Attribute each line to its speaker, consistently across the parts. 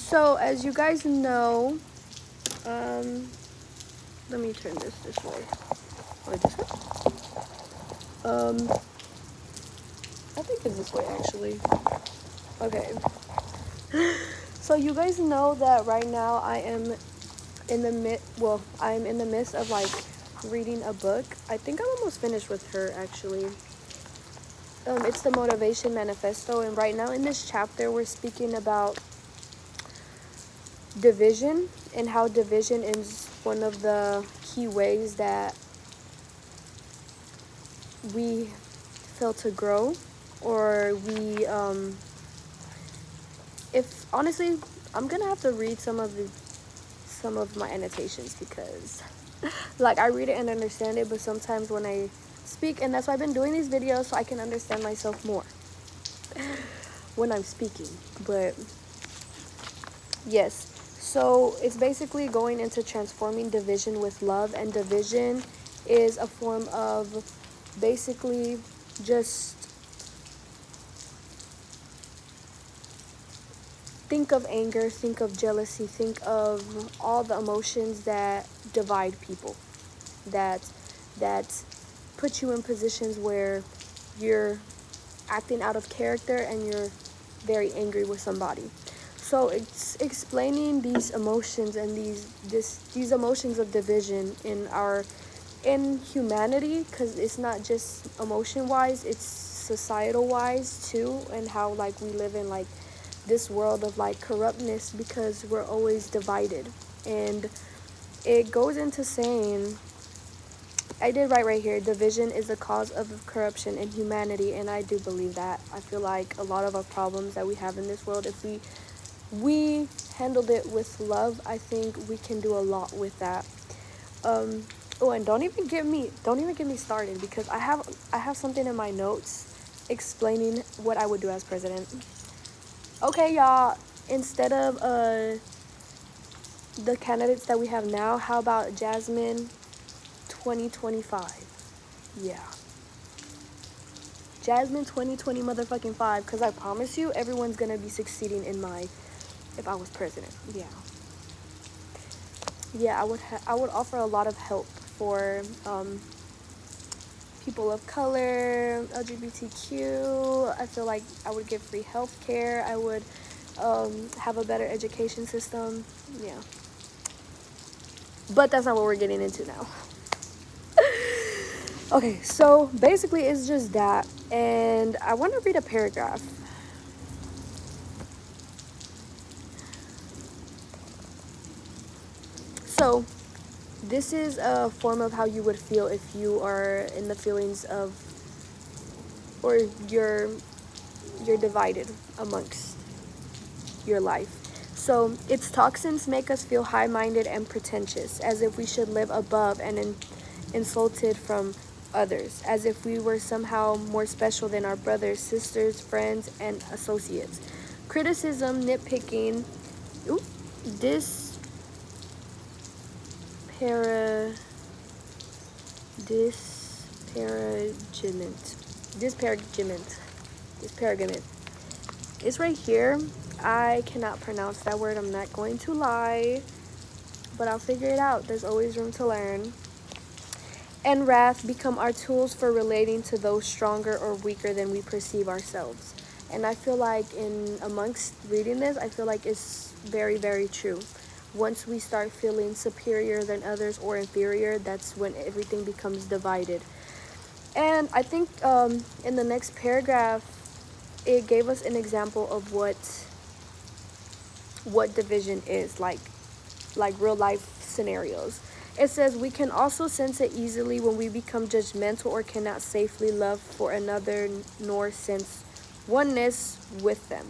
Speaker 1: So as you guys know, let me turn this way. Or this way? I think it's this way actually. Okay. So you guys know that right now I am I'm in the midst of like reading a book. I think I'm almost finished with her actually. It's the Motivation Manifesto, and right now in this chapter we're speaking about division and how division is one of the key ways that we fail to grow, or we if honestly I'm gonna have to read some of my annotations because like I read it and understand it, but sometimes when I speak, and that's why I've been doing these videos so I can understand myself more when I'm speaking. But yes, so it's basically going into transforming division with love, and division is a form of basically just think of anger, think of jealousy, think of all the emotions that divide people, that put you in positions where you're acting out of character and you're very angry with somebody. So it's explaining these emotions and these emotions of division in humanity, because it's not just emotion wise, it's societal wise too, and how like we live in like this world of like corruptness because we're always divided. And it goes into saying, I did write right here, division is the cause of corruption in humanity, and I do believe that. I feel like a lot of our problems that we have in this world, if we handled it with love, I think we can do a lot with that. Oh, and don't even get me started, because I have something in my notes explaining what I would do as president. Okay, y'all, instead of the candidates that we have now, how about Jasmine 2025? Yeah. Jasmine 2020 motherfucking 5, because I promise you everyone's gonna be succeeding in my, if I was president. Yeah, I would offer a lot of help for people of color, LGBTQ. I feel like I would give free health care. I would have a better education system. Yeah. But that's not what we're getting into now. Okay, so basically it's just that. And I want to read a paragraph. So this is a form of how you would feel if you are in the feelings of, or you're divided amongst your life. So its toxins make us feel high-minded and pretentious, as if we should live above and insulted from others, as if we were somehow more special than our brothers, sisters, friends, and associates. Criticism, nitpicking, disparagement, disparagement. It's right here. I cannot pronounce that word, I'm not going to lie, but I'll figure it out. There's always room to learn. And wrath become our tools for relating to those stronger or weaker than we perceive ourselves. And I feel like amongst reading this, I feel like it's very, very true. Once we start feeling superior than others or inferior, that's when everything becomes divided. And I think in the next paragraph, it gave us an example of what division is, like real life scenarios. It says, we can also sense it easily when we become judgmental or cannot safely love for another nor sense oneness with them.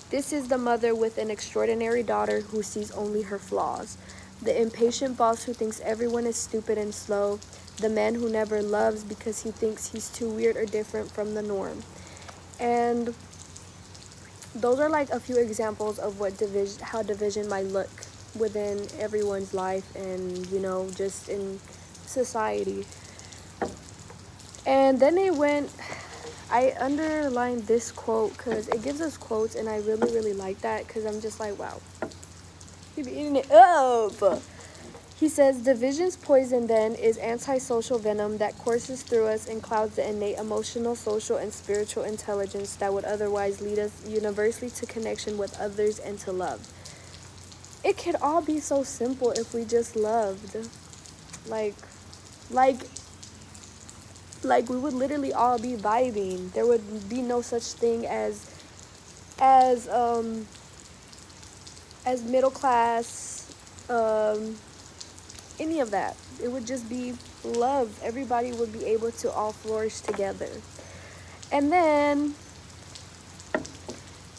Speaker 1: This is the mother with an extraordinary daughter who sees only her flaws, the impatient boss who thinks everyone is stupid and slow, the man who never loves because he thinks he's too weird or different from the norm. And those are like a few examples of how division might look within everyone's life, and just in society. And then it went I underlined this quote because it gives us quotes, and I really, really like that because I'm just like, wow, he be eating it up. He says, division's poison then is antisocial venom that courses through us and clouds the innate emotional, social, and spiritual intelligence that would otherwise lead us universally to connection with others and to love. It could all be so simple if we just loved. Like, like, like we would literally all be vibing. There would be no such thing as um as middle class, any of that. It would just be love. Everybody would be able to all flourish together. And then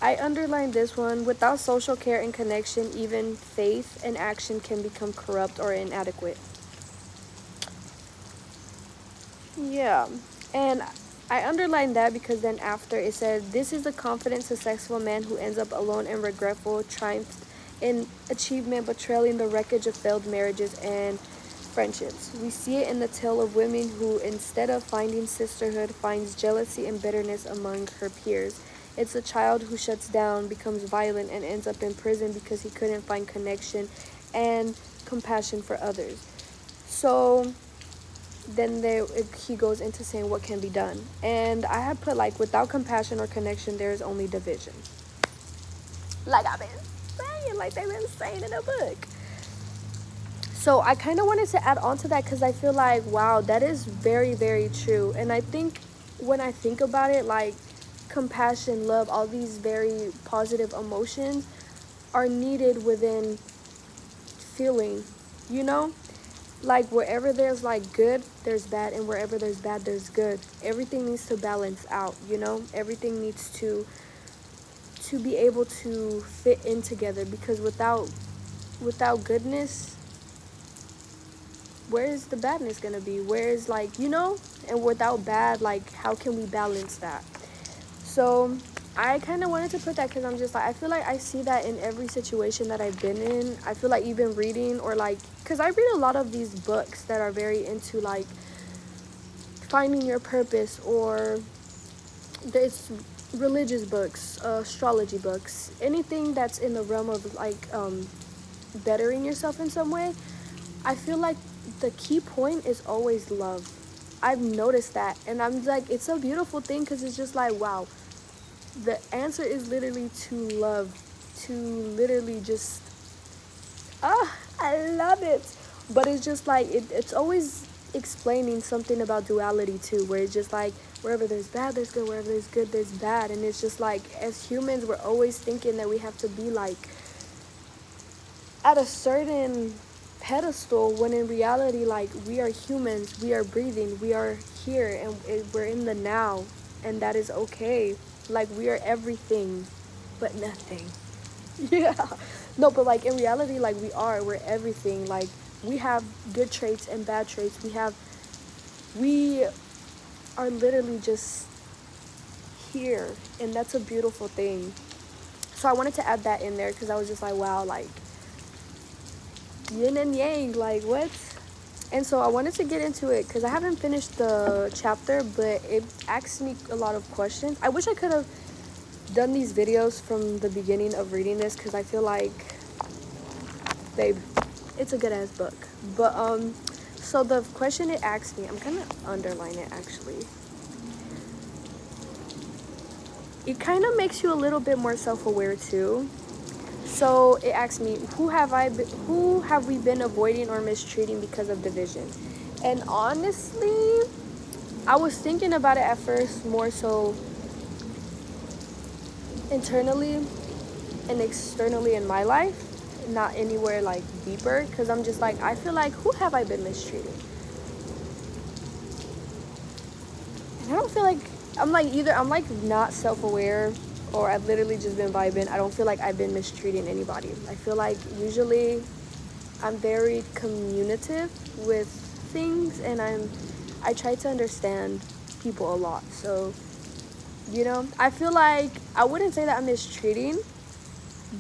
Speaker 1: I underlined this one. Without social care and connection, even faith and action can become corrupt or inadequate. Yeah. And I underlined that because then after it said, this is the confident, successful man who ends up alone and regretful, triumphs in achievement but trailing the wreckage of failed marriages and friendships. We see it in the tale of women who, instead of finding sisterhood, finds jealousy and bitterness among her peers. It's a child who shuts down, becomes violent, and ends up in prison because he couldn't find connection and compassion for others. So then he goes into saying what can be done. And I had put like, without compassion or connection, there is only division. Like I've been saying, like they've been saying in the book. So I kind of wanted to add on to that because I feel like, wow, that is very, very true. And I think when I think about it, like compassion, love, all these very positive emotions are needed within feeling, you know? Like wherever there's like good, there's bad, and wherever there's bad, there's good. Everything needs to balance out, you know? Everything needs to be able to fit in together, because without goodness, where is the badness gonna be? Where is, like, you know? And without bad, like, how can we balance that? So I kind of wanted to put that because I'm just like, I feel like I see that in every situation that I've been in. I feel like even reading, or like, because I read a lot of these books that are very into like finding your purpose, or there's religious books, astrology books, anything that's in the realm of like bettering yourself in some way. I feel like the key point is always love. I've noticed that, and I'm like, it's a beautiful thing because it's just like, wow, the answer is literally to love, to literally just, I love it. But it's just like, it's always explaining something about duality too, where it's just like, wherever there's bad, there's good, wherever there's good, there's bad. And it's just like, as humans, we're always thinking that we have to be like at a certain pedestal, when in reality, like, we are humans, we are breathing, we are here, and we're in the now, and that is okay. Like, we are everything but nothing. Yeah. No, but like in reality, like, we're everything. Like, we have good traits and bad traits. We are literally just here, and that's a beautiful thing. So I wanted to add that in there because I was just like, wow, like, yin and yang, like, what? And so I wanted to get into it because I haven't finished the chapter, but it asks me a lot of questions. I wish I could have done these videos from the beginning of reading this, because I feel like, babe, it's a good ass book. But so the question it asks me, I'm gonna underline it actually. It kind of makes you a little bit more self-aware too. So it asks me, who have we been avoiding or mistreating because of division? And honestly, I was thinking about it at first more so internally and externally in my life, not anywhere like deeper, because I'm just like, I feel like, who have I been mistreating? And I don't feel like, I'm like, either I'm like not self-aware, or I've literally just been vibing. I don't feel like I've been mistreating anybody. I feel like usually I'm very communicative with things, and I try to understand people a lot. So, you know, I feel like I wouldn't say that I'm mistreating,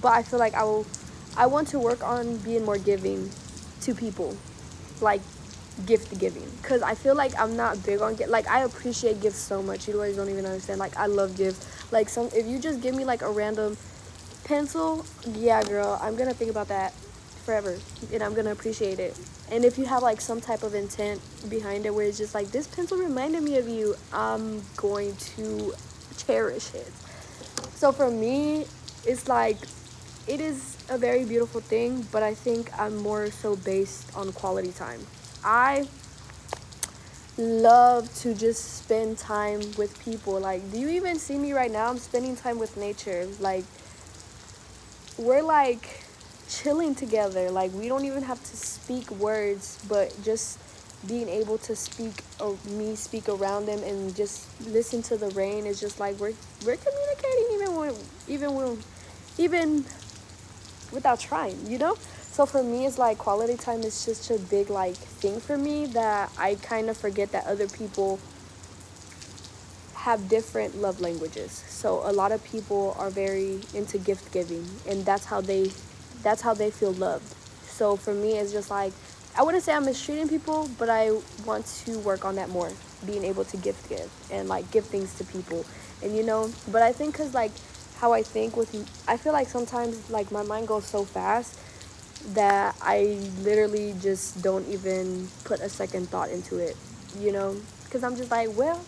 Speaker 1: but I feel like I want to work on being more giving to people. Like, gift giving, because I feel like I'm not big on like I appreciate gifts so much. You guys don't even understand. Like I love gifts. Like some if you just give me like a random pencil, yeah, girl, I'm gonna think about that forever, and I'm gonna appreciate it. And if you have like some type of intent behind it, where it's just like this pencil reminded me of you, I'm going to cherish it. So for me, it's like it is a very beautiful thing, but I think I'm more so based on quality time. I love to just spend time with people. Like, do you even see me right now? I'm spending time with nature. Like, we're like chilling together. Like, we don't even have to speak words, but just being able to speak or me speak around them and just listen to the rain is just like we're communicating even without trying, you know? So for me, it's like quality time is such a big like thing for me that I kind of forget that other people have different love languages. So a lot of people are very into gift giving, and that's how they feel loved. So for me, it's just like I wouldn't say I'm mistreating people, but I want to work on that more, being able to gift give and like give things to people, and But I think because like how I think I feel like sometimes like my mind goes so fast that I literally just don't even put a second thought into it, because I'm just like, well,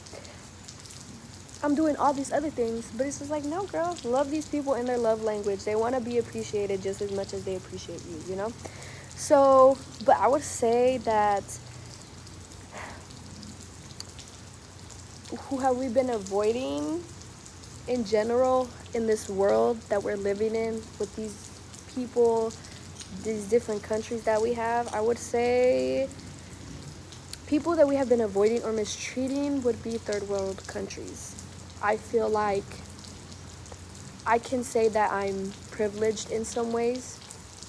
Speaker 1: I'm doing all these other things, but it's just like, no, girl, love these people in their love language. They want to be appreciated just as much as they appreciate you. So, but I would say that who have we been avoiding in general in this world that we're living in with these people, these different countries that we have? I would say people that we have been avoiding or mistreating would be third world countries. I feel like I can say that I'm privileged in some ways,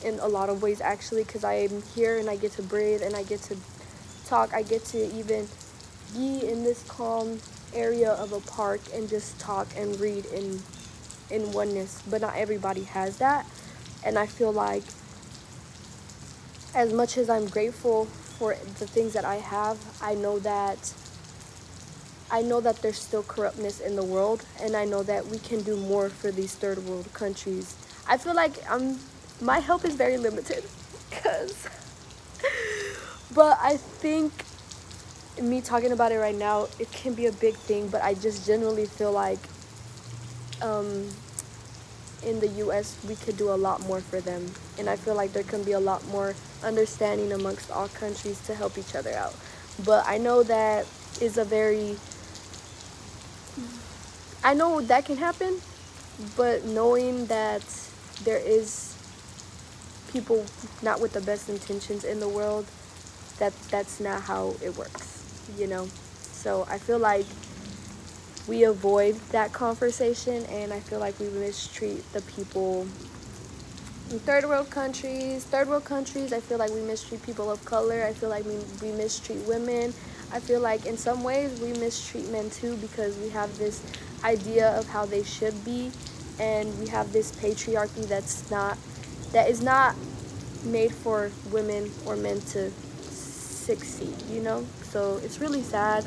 Speaker 1: in a lot of ways actually, because I'm here and I get to breathe and I get to talk. I get to even be in this calm area of a park and just talk and read in oneness. But not everybody has that, and I feel like as much as I'm grateful for the things that I have, I know that there's still corruptness in the world, and I know that we can do more for these third world countries. I feel like my help is very limited, cause, but I think me talking about it right now, it can be a big thing. But I just genuinely feel like, um, in the U.S. we could do a lot more for them, and I feel like there can be a lot more understanding amongst all countries to help each other out. But is a very I know that can happen, but knowing that there is people not with the best intentions in the world, that's not how it works. So I feel like we avoid that conversation, and I feel like we mistreat the people in third world countries. I feel like we mistreat people of color. I feel like we mistreat women. I feel like in some ways we mistreat men too, because we have this idea of how they should be, and we have this patriarchy that is not made for women or men to succeed. So it's really sad.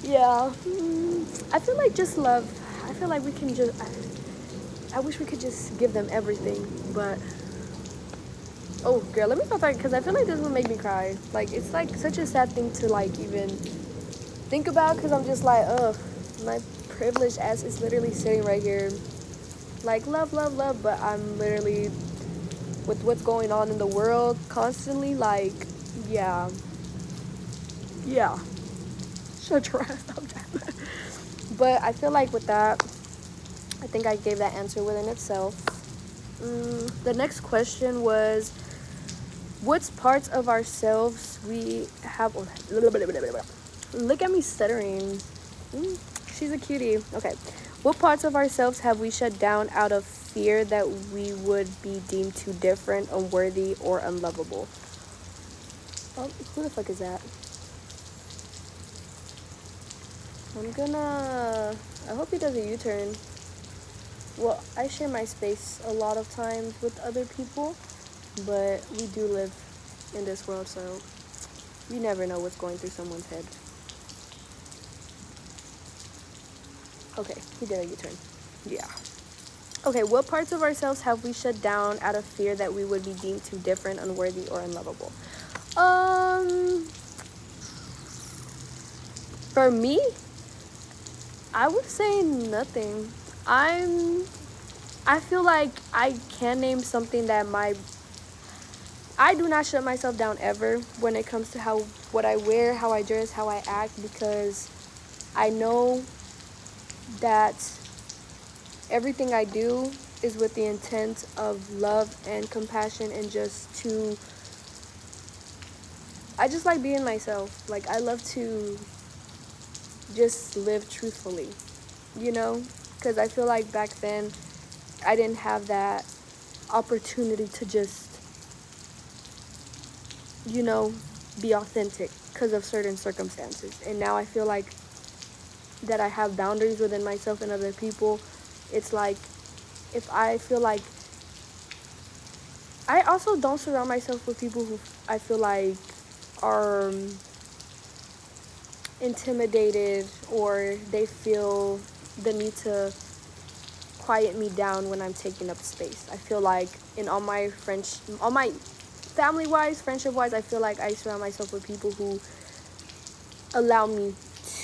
Speaker 1: Yeah, I feel like just love. I feel like we can just. I wish we could just give them everything, but oh, girl, let me stop that, because I feel like this will make me cry. Like, it's like such a sad thing to like even think about, because I'm just like, ugh, my privileged ass is literally sitting right here, like love, love, love, but I'm literally with what's going on in the world constantly, like, yeah, yeah, shut your ass up, Jasmine. But I feel like with that, I think I gave that answer within itself. The next question was, what parts of ourselves we have. Look at me stuttering. She's a cutie. Okay. What parts of ourselves have we shut down out of fear that we would be deemed too different, unworthy, or unlovable? Oh, who the fuck is that? I hope he does a U-turn. Well, I share my space a lot of times with other people, but we do live in this world, so You never know what's going through someone's head. Okay, he did a U-turn. Yeah. Okay, what parts of ourselves have we shut down out of fear that we would be deemed too different, unworthy, or unlovable? For me, I would say nothing. I feel like I can name something that I do not shut myself down ever when it comes to what I wear, how I dress, how I act, because I know that everything I do is with the intent of love and compassion, and I just like being myself. Like, I love to just live truthfully, you know? Because I feel like back then I didn't have that opportunity to just, you know, be authentic because of certain circumstances. And now I feel like that I have boundaries within myself and other people. It's like, if I feel like, I also don't surround myself with people who I feel like are intimidated, or they feel the need to quiet me down when I'm taking up space. I feel like in all my family-wise, friendship-wise, I feel like I surround myself with people who allow me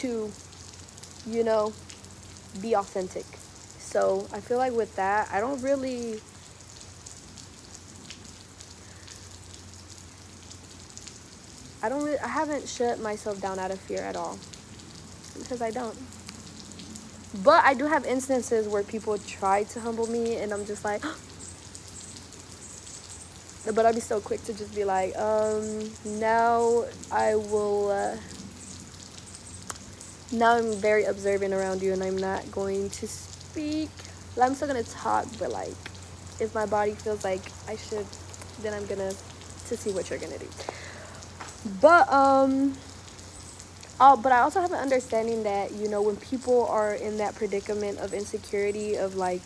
Speaker 1: to, you know, be authentic. So I feel like with that, I haven't shut myself down out of fear at all, because I don't. But I do have instances where people try to humble me, and I'm just like, but I'll be so quick to just be like, now I will, now I'm very observant around you, and I'm not going to speak. I'm still gonna talk, but like, if my body feels like I should, then I'm gonna to see what you're gonna do. But but I also have an understanding that, you know, when people are in that predicament of insecurity, of like,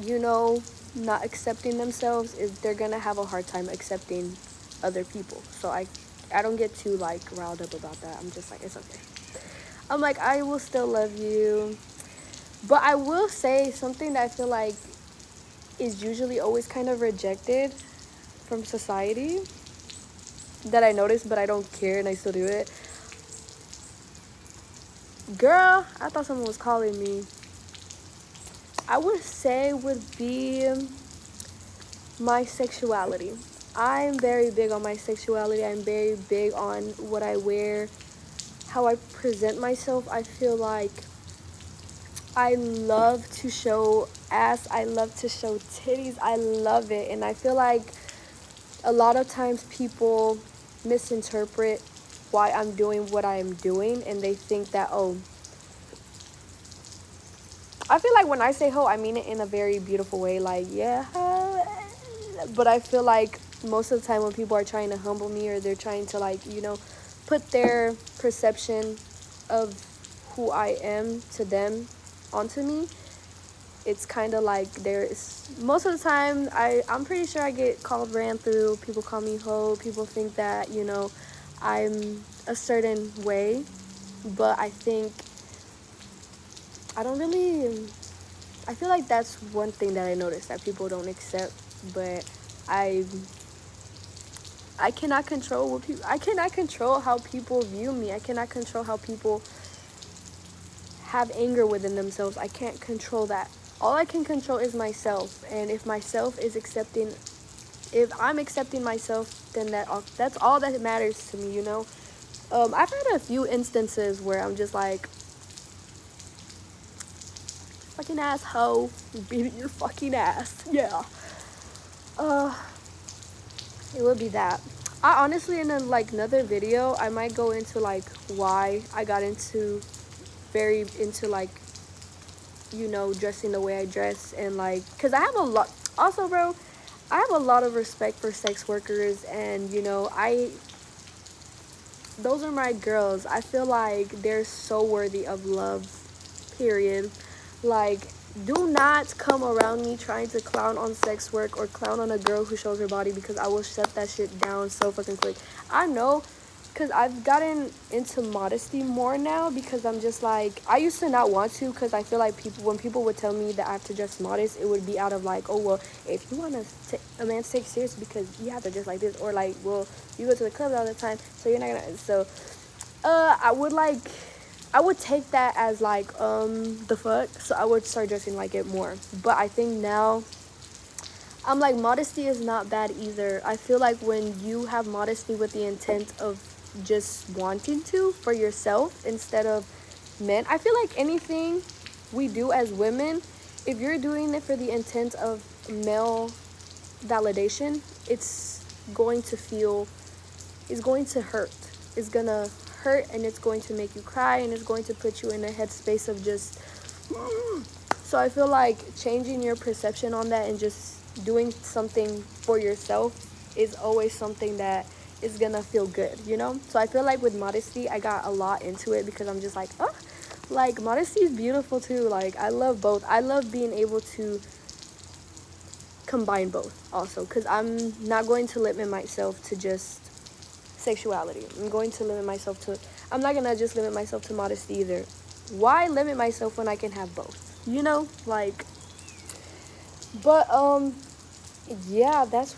Speaker 1: you know, not accepting themselves, is they're gonna have a hard time accepting other people. So I don't get too like riled up about that. I'm just like, it's okay. I'm like, I will still love you. But I will say something that I feel like is usually always kind of rejected from society, that I notice, but I don't care and I still do it. Girl, I thought someone was calling me. I would say would be my sexuality. I'm very big on my sexuality. I'm very big on what I wear, how I present myself. I feel like I love to show ass. I love to show titties. I love it. And I feel like a lot of times people misinterpret why I'm doing what I am doing, and they think that, oh, I feel like when I say hoe, I mean it in a very beautiful way, like, yeah, but I feel like most of the time when people are trying to humble me, or they're trying to, like, you know, put their perception of who I am to them onto me, it's kind of like most of the time, I'm pretty sure I get called ran through. People call me hoe. People think that, you know, I'm a certain way, but I think I don't really, I feel like that's one thing that I noticed that people don't accept, but I I cannot control I cannot control how people view me. I cannot control how people have anger within themselves. I can't control that. All I can control is myself, and if I'm accepting myself, then that's all that matters to me, you know. I've had a few instances where I'm just like, fucking asshole, beat your fucking ass, yeah. Uh, it would be that. I honestly, in another video, I might go into like why I got very into like, you know, dressing the way I dress, and like, cause I have a lot. Also, bro, I have a lot of respect for sex workers, and you know, those are my girls. I feel like they're so worthy of love. Period. Like, do not come around me trying to clown on sex work or clown on a girl who shows her body, because I will shut that shit down so fucking quick. I know because I've gotten into modesty more now, because I'm just like, I used to not want to, because I feel like when people would tell me that I have to dress modest, it would be out of like, oh, well, if you want a man to take serious, because you have to dress like this, or like, well, you go to the club all the time, so you're not gonna, so, I would take that as like, the fuck, so I would start dressing like it more. But I think now, I'm like, modesty is not bad either. I feel like when you have modesty with the intent of just wanting to for yourself instead of men, I feel like anything we do as women, if you're doing it for the intent of male validation, going to feel, it's going to hurt. It's gonna hurt, and it's going to make you cry, and it's going to put you in a headspace of just. So I feel like changing your perception on that and just doing something for yourself is always something that is gonna feel good, you know? So I feel like with modesty, I got a lot into it, because I'm just like, oh, like, modesty is beautiful too. Like, I love both. I love being able to combine both also, because I'm not going to limit myself to just sexuality. I'm not gonna just limit myself to modesty either. Why limit myself when I can have both? You know, like, but yeah, that's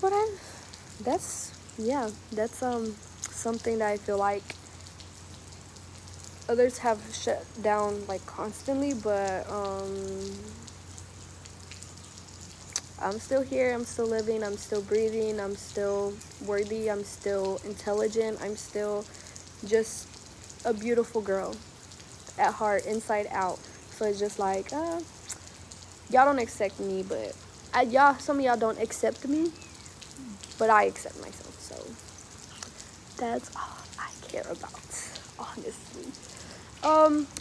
Speaker 1: something that I feel like others have shut down like constantly, but I'm still here, I'm still living, I'm still breathing, I'm still worthy, I'm still intelligent, I'm still just a beautiful girl at heart, inside out. So it's just like, y'all don't accept me, but some of y'all don't accept me, but I accept myself. So that's all I care about, honestly.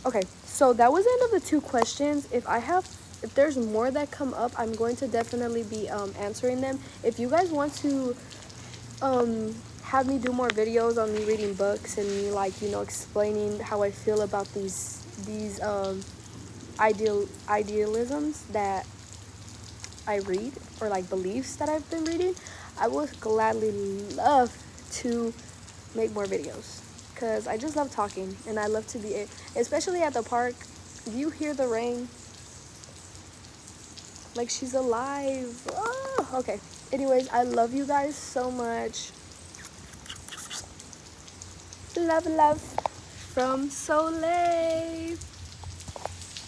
Speaker 1: Okay, so that was the end of the 2 questions. If there's more that come up, I'm going to definitely be answering them. If you guys want to have me do more videos on me reading books and me, like, explaining how I feel about these idealisms that I read, or like beliefs that I've been reading, I would gladly love to make more videos, because I just love talking, and I love to be, especially at the park. Do you hear the rain? Like, she's alive. Oh, okay. Anyways, I love you guys so much. Love from Soleil.